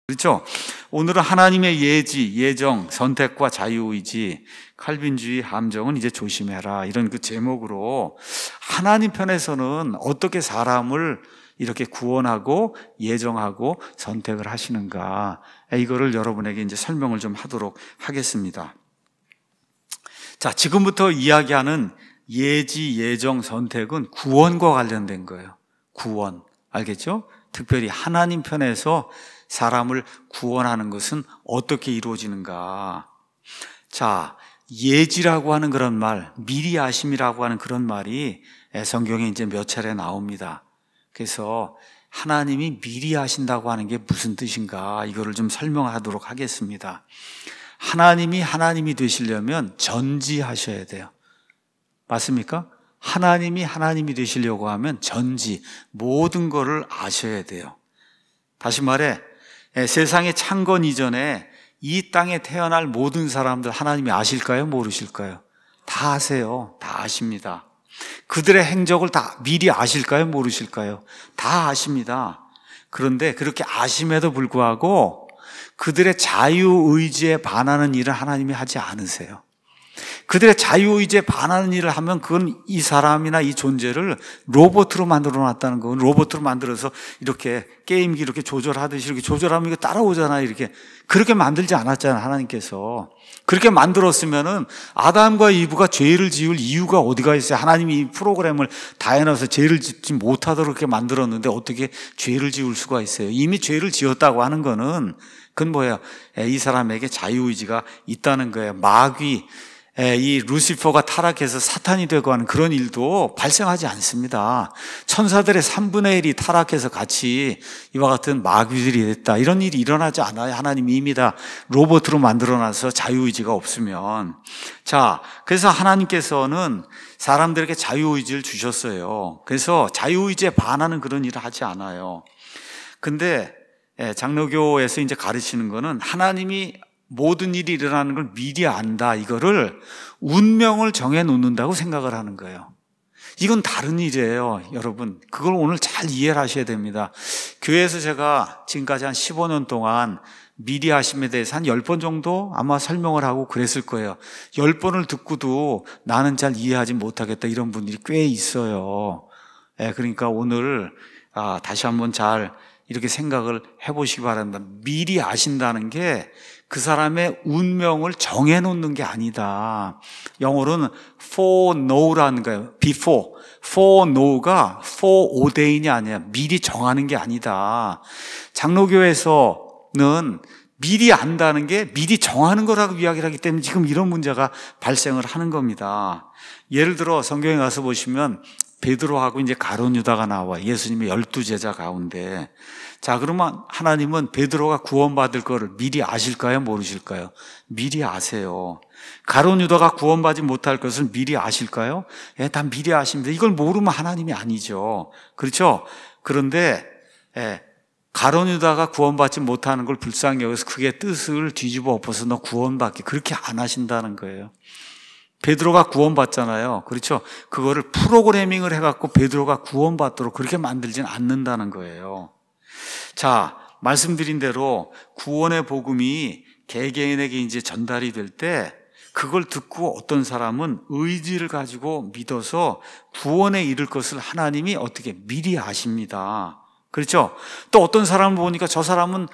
그렇죠? 오늘은 하나님의 예지, 예정, 선택과 자유의지, 칼빈주의, 함정은 이제 조심해라, 이런 그 제목으로 하나님 편에서는 어떻게 사람을 이렇게 구원하고 예정하고 선택을 하시는가, 이거를 여러분에게 이제 설명을 좀 하도록 하겠습니다. 자, 지금부터 이야기하는 예지, 예정, 선택은 구원과 관련된 거예요. 구원. 알겠죠? 특별히 하나님 편에서 사람을 구원하는 것은 어떻게 이루어지는가. 자, 예지라고 하는 그런 말, 미리 아심이라고 하는 그런 말이 성경에 이제 몇 차례 나옵니다. 그래서 하나님이 미리 하신다고 하는 게 무슨 뜻인가, 이거를 좀 설명하도록 하겠습니다. 하나님이 되시려면 전지하셔야 돼요. 맞습니까? 하나님이 되시려고 하면 전지, 모든 것을 아셔야 돼요. 다시 말해, 세상의 창건 이전에 이 땅에 태어날 모든 사람들 하나님이 아실까요? 모르실까요? 다 아세요. 다 아십니다. 그들의 행적을 다 미리 아실까요? 모르실까요? 다 아십니다. 그런데 그렇게 아심에도 불구하고 그들의 자유의지에 반하는 일을 하나님이 하지 않으세요. 그들의 자유의지에 반하는 일을 하면 그건 이 사람이나 이 존재를 로봇으로 만들어 놨다는 거. 로봇으로 만들어서 이렇게 게임기 이렇게 조절하듯이 이렇게 조절하면 이거 따라오잖아요. 이렇게. 그렇게 만들지 않았잖아요, 하나님께서. 그렇게 만들었으면은 아담과 이브가 죄를 지을 이유가 어디가 있어요? 하나님이 이 프로그램을 다 해놔서 죄를 짓지 못하도록 그렇게 만들었는데 어떻게 죄를 지을 수가 있어요? 이미 죄를 지었다고 하는 거는 그건 뭐예요? 이 사람에게 자유의지가 있다는 거예요. 마귀, 이 루시퍼가 타락해서 사탄이 되고 하는 그런 일도 발생하지 않습니다. 천사들의 3분의 1이 타락해서 같이 이와 같은 마귀들이 됐다, 이런 일이 일어나지 않아요. 하나님이 이미 다 로봇으로 만들어놔서 자유의지가 없으면. 자, 그래서 하나님께서는 사람들에게 자유의지를 주셨어요. 그래서 자유의지에 반하는 그런 일을 하지 않아요. 근데 장로교에서 이제 가르치는 거는 하나님이 모든 일이 일어나는 걸 미리 안다, 이거를 운명을 정해 놓는다고 생각을 하는 거예요. 이건 다른 일이에요, 여러분. 그걸 오늘 잘 이해를 하셔야 됩니다. 교회에서 제가 지금까지 한 15년 동안 미리 하심에 대해서 한 10번 정도 아마 설명을 하고 그랬을 거예요. 10번을 듣고도 나는 잘 이해하지 못하겠다, 이런 분들이 꽤 있어요. 그러니까 오늘 다시 한번 잘 이렇게 생각을 해보시기 바랍니다. 미리 아신다는 게 그 사람의 운명을 정해놓는 게 아니다. 영어로는 foreknow라는 거예요. before. foreknow가 foreordain이 아니야. 미리 정하는 게 아니다. 장로교에서는 미리 안다는 게 미리 정하는 거라고 이야기를 하기 때문에 지금 이런 문제가 발생을 하는 겁니다. 예를 들어 성경에 가서 보시면 베드로하고 이제 가룟 유다가 나와, 예수님의 12제자 가운데. 자, 그러면 하나님은 베드로가 구원받을 거를 미리 아실까요? 모르실까요? 미리 아세요. 가룟 유다가 구원받지 못할 것을 미리 아실까요? 다 미리 아십니다. 이걸 모르면 하나님이 아니죠. 그렇죠? 그런데 가룟 유다가 구원받지 못하는 걸 불쌍히 여기서 그게 뜻을 뒤집어 엎어서 너 구원받게, 그렇게 안 하신다는 거예요. 베드로가 구원받잖아요. 그렇죠? 그거를 프로그래밍을 해갖고 베드로가 구원받도록 그렇게 만들지는 않는다는 거예요. 자, 말씀드린 대로 구원의 복음이 개개인에게 이제 전달이 될 때 그걸 듣고 어떤 사람은 의지를 가지고 믿어서 구원에 이를 것을 하나님이 어떻게 미리 아십니다. 그렇죠? 또 어떤 사람을 보니까 저 사람은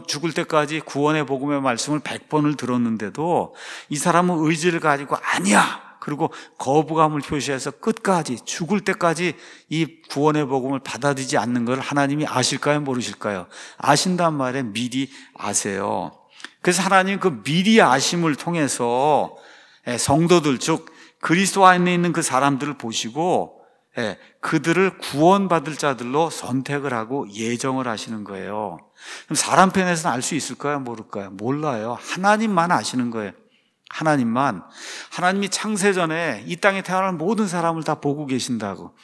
죽을 때까지 구원의 복음의 말씀을 100번을 들었는데도 이 사람은 의지를 가지고 아니야, 그리고 거부감을 표시해서 끝까지 죽을 때까지 이 구원의 복음을 받아들이지 않는 걸 하나님이 아실까요? 모르실까요? 아신단 말에 미리 아세요. 그래서 하나님 그 미리 아심을 통해서 성도들, 즉 그리스도 안에 있는 그 사람들을 보시고 그들을 구원받을 자들로 선택을 하고 예정을 하시는 거예요. 그럼 사람 편에서는 알 수 있을까요? 모를까요? 몰라요. 하나님만 아시는 거예요. 하나님이 창세전에 이 땅에 태어날 모든 사람을 다 보고 계신다고.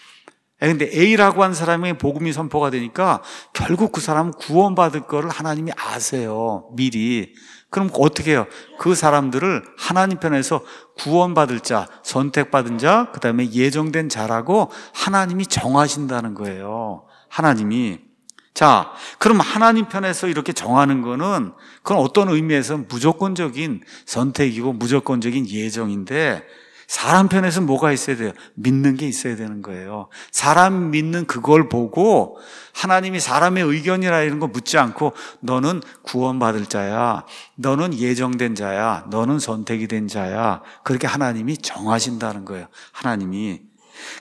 근데 A라고 한 사람의 복음이 선포가 되니까 결국 그 사람은 구원받을 거를 하나님이 아세요, 미리. 그럼 어떻게 해요? 그 사람들을 하나님 편에서 구원받을 자, 선택받은 자, 그 다음에 예정된 자라고 하나님이 정하신다는 거예요. 하나님이. 자, 그럼 하나님 편에서 이렇게 정하는 거는 그건 어떤 의미에서 무조건적인 선택이고 무조건적인 예정인데, 사람 편에서 뭐가 있어야 돼요? 믿는 게 있어야 되는 거예요. 사람 믿는 그걸 보고 하나님이 사람의 의견이라 이런 거 묻지 않고 너는 구원받을 자야, 너는 예정된 자야, 너는 선택이 된 자야, 그렇게 하나님이 정하신다는 거예요. 하나님이.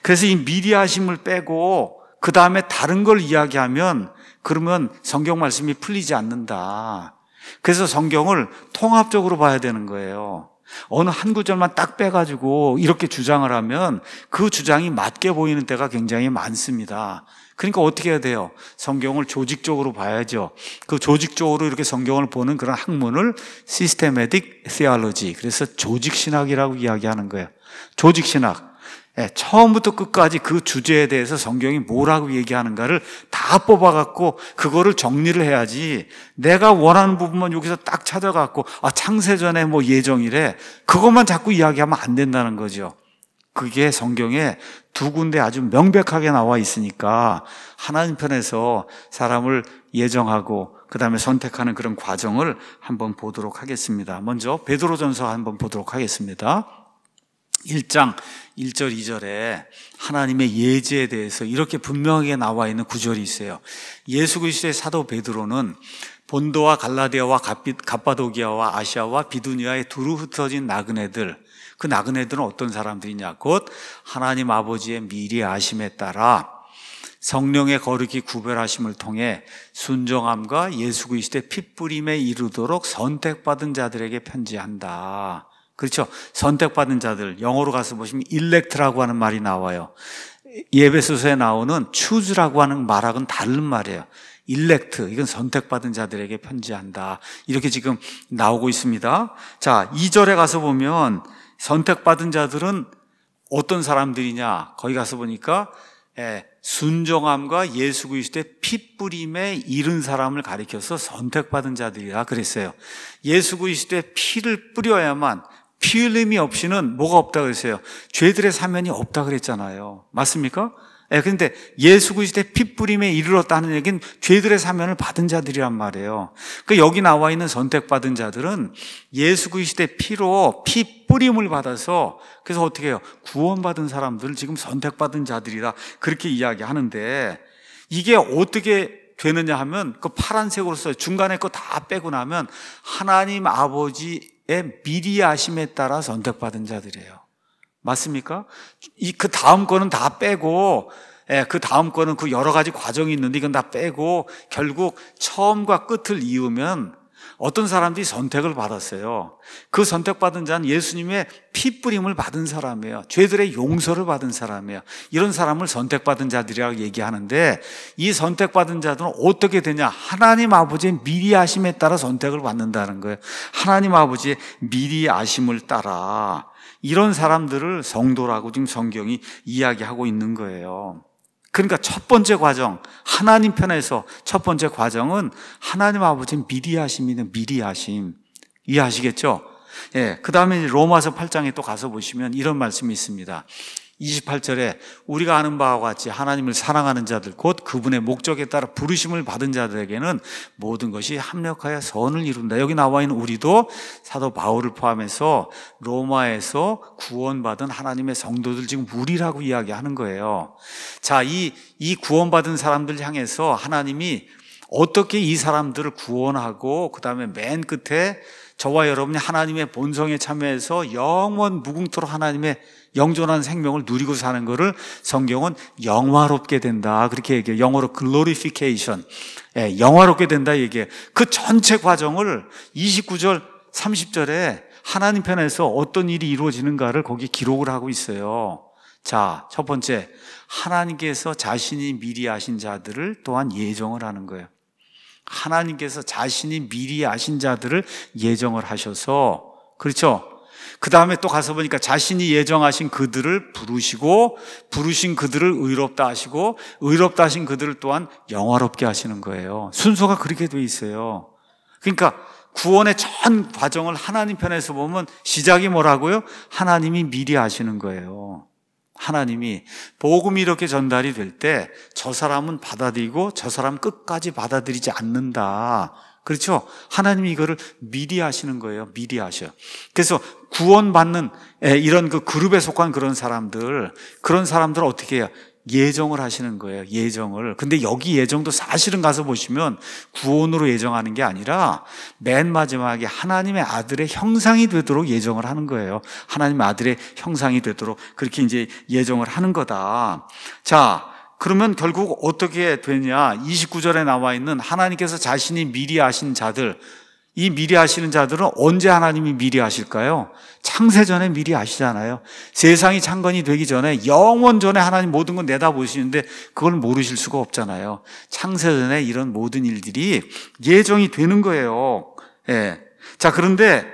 그래서 이 미리 하심을 빼고 그 다음에 다른 걸 이야기하면 그러면 성경 말씀이 풀리지 않는다. 그래서 성경을 통합적으로 봐야 되는 거예요. 어느 한 구절만 딱 빼가지고 이렇게 주장을 하면 그 주장이 맞게 보이는 때가 굉장히 많습니다. 그러니까 어떻게 해야 돼요? 성경을 조직적으로 봐야죠. 그 조직적으로 이렇게 성경을 보는 그런 학문을 Systematic Theology, 그래서 조직신학이라고 이야기하는 거예요. 조직신학. 처음부터 끝까지 그 주제에 대해서 성경이 뭐라고 얘기하는가를 다 뽑아갖고 그거를 정리를 해야지, 내가 원하는 부분만 여기서 딱 찾아갖고 창세전에 뭐 예정이래, 그것만 자꾸 이야기하면 안 된다는 거죠. 그게 성경에 두 군데 아주 명백하게 나와 있으니까 하나님 편에서 사람을 예정하고 그 다음에 선택하는 그런 과정을 한번 보도록 하겠습니다. 먼저 베드로전서 한번 보도록 하겠습니다. 1장 1절 2절에 하나님의 예지에 대해서 이렇게 분명하게 나와 있는 구절이 있어요. 예수 그리스도의 사도 베드로는 본도와 갈라디아와 갑바도기아와 아시아와 비두니아에 두루 흩어진 나그네들, 그 나그네들은 어떤 사람들이냐? 곧 하나님 아버지의 미리 아심에 따라 성령의 거룩히 구별하심을 통해 순종함과 예수 그리스도의 핏부림에 이르도록 선택받은 자들에게 편지한다. 그렇죠? 선택받은 자들, 영어로 가서 보시면 elect라고 하는 말이 나와요. 에베소서에 나오는 choose라고 하는 말하고는 다른 말이에요. elect, 이건 선택받은 자들에게 편지한다. 이렇게 지금 나오고 있습니다. 자, 2절에 가서 보면 선택받은 자들은 어떤 사람들이냐? 거기 가서 보니까 순종함과 예수 그리스도의 핏부림에 이른 사람을 가리켜서 선택받은 자들이라 그랬어요. 예수 그리스도의 피를 뿌려야만, 피 흘림이 없이는 뭐가 없다 그랬어요? 죄들의 사면이 없다 그랬잖아요. 맞습니까? 그런데 예수 그리스도의 핏부림에 이르렀다는 얘기는 죄들의 사면을 받은 자들이란 말이에요. 그 여기 나와 있는 선택받은 자들은 예수 그리스도의 피로 피 뿌림을 받아서, 그래서 어떻게 해요? 구원받은 사람들을 지금 선택받은 자들이다, 그렇게 이야기하는데, 이게 어떻게 되느냐 하면 그 파란색으로 써요. 중간에 거 다 빼고 나면 하나님 아버지의 미리 아심에 따라 선택받은 자들이에요. 맞습니까? 그 다음 거는 다 빼고, 그 다음 거는 그 여러 가지 과정이 있는데 이건 다 빼고 결국 처음과 끝을 이으면 어떤 사람들이 선택을 받았어요. 그 선택받은 자는 예수님의 핏부림을 받은 사람이에요. 죄들의 용서를 받은 사람이에요. 이런 사람을 선택받은 자들이라고 얘기하는데, 이 선택받은 자들은 어떻게 되냐? 하나님 아버지의 미리 아심에 따라 선택을 받는다는 거예요. 하나님 아버지의 미리 아심을 따라. 이런 사람들을 성도라고 지금 성경이 이야기하고 있는 거예요. 그러니까 첫 번째 과정, 하나님 편에서 첫 번째 과정은 하나님 아버지의 미리 하심이네, 미리 하심. 이해하시겠죠? 그 다음에 로마서 8장에 또 가서 보시면 이런 말씀이 있습니다. 28절에 우리가 아는 바와 같이 하나님을 사랑하는 자들, 곧 그분의 목적에 따라 부르심을 받은 자들에게는 모든 것이 합력하여 선을 이룬다. 여기 나와 있는 우리도 사도 바울을 포함해서 로마에서 구원받은 하나님의 성도들, 지금 우리라고 이야기하는 거예요. 자, 이 구원받은 사람들 향해서 하나님이 어떻게 이 사람들을 구원하고 그 다음에 맨 끝에 저와 여러분이 하나님의 본성에 참여해서 영원 무궁토록 하나님의 영존한 생명을 누리고 사는 것을 성경은 영화롭게 된다, 그렇게 얘기해요. 영어로 glorification, 영화롭게 된다 얘기해요. 그 전체 과정을 29절 30절에 하나님 편에서 어떤 일이 이루어지는가를 거기 기록을 하고 있어요. 자, 첫 번째, 하나님께서 자신이 미리 아신 자들을 또한 예정을 하는 거예요. 하나님께서 자신이 미리 아신 자들을 예정을 하셔서, 그렇죠? 그 다음에 또 가서 보니까 자신이 예정하신 그들을 부르시고, 부르신 그들을 의롭다 하시고, 의롭다 하신 그들을 또한 영화롭게 하시는 거예요. 순서가 그렇게 돼 있어요. 그러니까 구원의 전 과정을 하나님 편에서 보면 시작이 뭐라고요? 하나님이 미리 아시는 거예요. 하나님이 복음이 이렇게 전달이 될 때 저 사람은 받아들이고 저 사람 끝까지 받아들이지 않는다. 그렇죠? 하나님이 이거를 미리 하시는 거예요. 미리 하셔. 그래서 구원받는 이런 그 그룹에 속한 그런 사람들을 어떻게 해요? 예정을 하시는 거예요. 예정을. 근데 여기 예정도 사실은 가서 보시면 구원으로 예정하는 게 아니라 맨 마지막에 하나님의 아들의 형상이 되도록 예정을 하는 거예요. 하나님의 아들의 형상이 되도록 그렇게 이제 예정을 하는 거다. 자, 그러면 결국 어떻게 되냐? 29절에 나와 있는 하나님께서 자신이 미리 하신 자들, 이 미리 하시는 자들은 언제 하나님이 미리 하실까요? 창세전에 미리 하시잖아요. 세상이 창건이 되기 전에 영원 전에 하나님 모든 건 내다보시는데 그걸 모르실 수가 없잖아요. 창세전에 이런 모든 일들이 예정이 되는 거예요. 예. 자, 그런데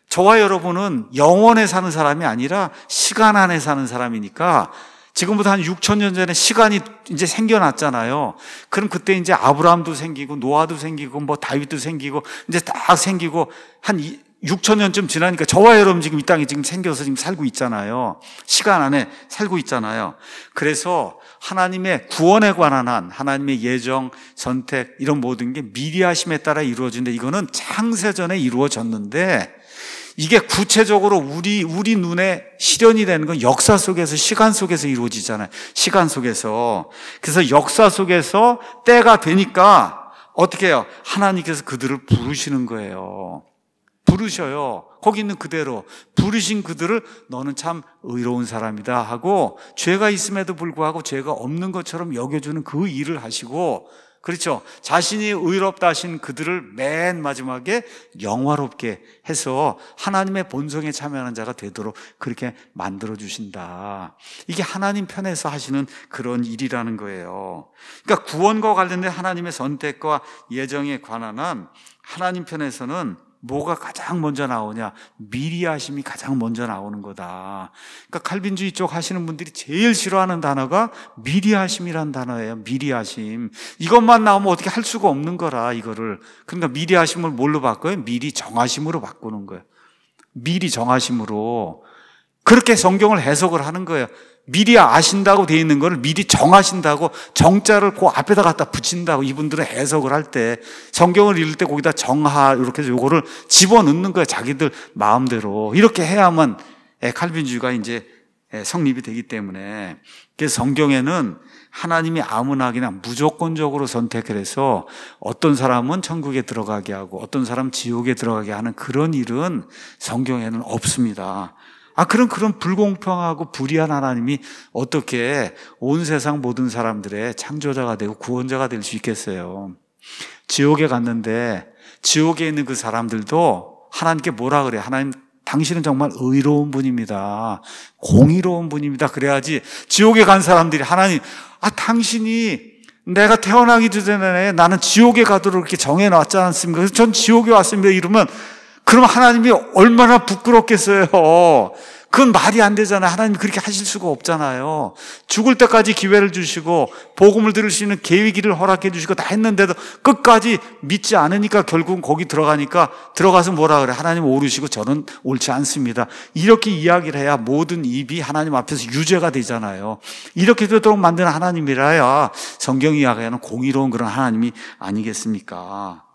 저와 여러분은 영원에 사는 사람이 아니라 시간 안에 사는 사람이니까 지금부터 한 6,000년 전에 시간이 이제 생겨났잖아요. 그럼 그때 이제 아브라함도 생기고 노아도 생기고 뭐 다윗도 생기고 이제 다 생기고 한 6,000년쯤 지나니까 저와 여러분 지금 이 땅에 지금 생겨서 지금 살고 있잖아요. 시간 안에 살고 있잖아요. 그래서 하나님의 구원에 관한 한 하나님의 예정, 선택 이런 모든 게 미리 하심에 따라 이루어진다. 이거는 창세전에 이루어졌는데 이게 구체적으로 우리 눈에 실현이 되는 건 역사 속에서, 시간 속에서 이루어지잖아요. 시간 속에서. 그래서 역사 속에서 때가 되니까 어떻게 해요? 하나님께서 그들을 부르시는 거예요. 부르셔요. 거기 있는 그대로. 부르신 그들을 너는 참 의로운 사람이다 하고 죄가 있음에도 불구하고 죄가 없는 것처럼 여겨주는 그 일을 하시고, 그렇죠. 자신이 의롭다 하신 그들을 맨 마지막에 영화롭게 해서 하나님의 본성에 참여하는 자가 되도록 그렇게 만들어주신다. 이게 하나님 편에서 하시는 그런 일이라는 거예요. 그러니까 구원과 관련된 하나님의 선택과 예정에 관한 한 하나님 편에서는 뭐가 가장 먼저 나오냐? 미리 하심이 가장 먼저 나오는 거다. 그러니까 칼빈주의 쪽 하시는 분들이 제일 싫어하는 단어가 미리 하심이란 단어예요. 미리 하심. 이것만 나오면 어떻게 할 수가 없는 거라, 이거를. 그러니까 미리 하심을 뭘로 바꿔요? 미리 정하심으로 바꾸는 거예요. 미리 정하심으로. 그렇게 성경을 해석을 하는 거예요. 미리 아신다고 되어 있는 거를 미리 정하신다고 정자를 그 앞에다 갖다 붙인다고 이분들은 해석을 할 때, 성경을 읽을 때 거기다 정하 이렇게 해서 요거를 집어넣는 거예요. 자기들 마음대로. 이렇게 해야만 칼빈주의가 이제 성립이 되기 때문에. 그래서 성경에는 하나님이 아무나 그냥 무조건적으로 선택을 해서 어떤 사람은 천국에 들어가게 하고 어떤 사람은 지옥에 들어가게 하는 그런 일은 성경에는 없습니다. 그런 불공평하고 불의한 하나님이 어떻게 온 세상 모든 사람들의 창조자가 되고 구원자가 될 수 있겠어요? 지옥에 갔는데 지옥에 있는 그 사람들도 하나님께 뭐라 그래요? 하나님, 당신은 정말 의로운 분입니다. 공의로운 분입니다. 그래야지 지옥에 간 사람들이 하나님, 당신이 내가 태어나기 전에 나는 지옥에 가도록 이렇게 정해놨지 않습니까? 그래서 전 지옥에 왔습니다. 이러면 그럼 하나님이 얼마나 부끄럽겠어요. 그건 말이 안 되잖아요. 하나님이 그렇게 하실 수가 없잖아요. 죽을 때까지 기회를 주시고 복음을 들을 수 있는 계기를 허락해 주시고 다 했는데도 끝까지 믿지 않으니까 결국은 거기 들어가서 뭐라 그래? 하나님 오르시고 저는 옳지 않습니다. 이렇게 이야기를 해야 모든 입이 하나님 앞에서 유죄가 되잖아요. 이렇게 되도록 만드는 하나님이라야 성경이 이야기하는 공의로운 그런 하나님이 아니겠습니까?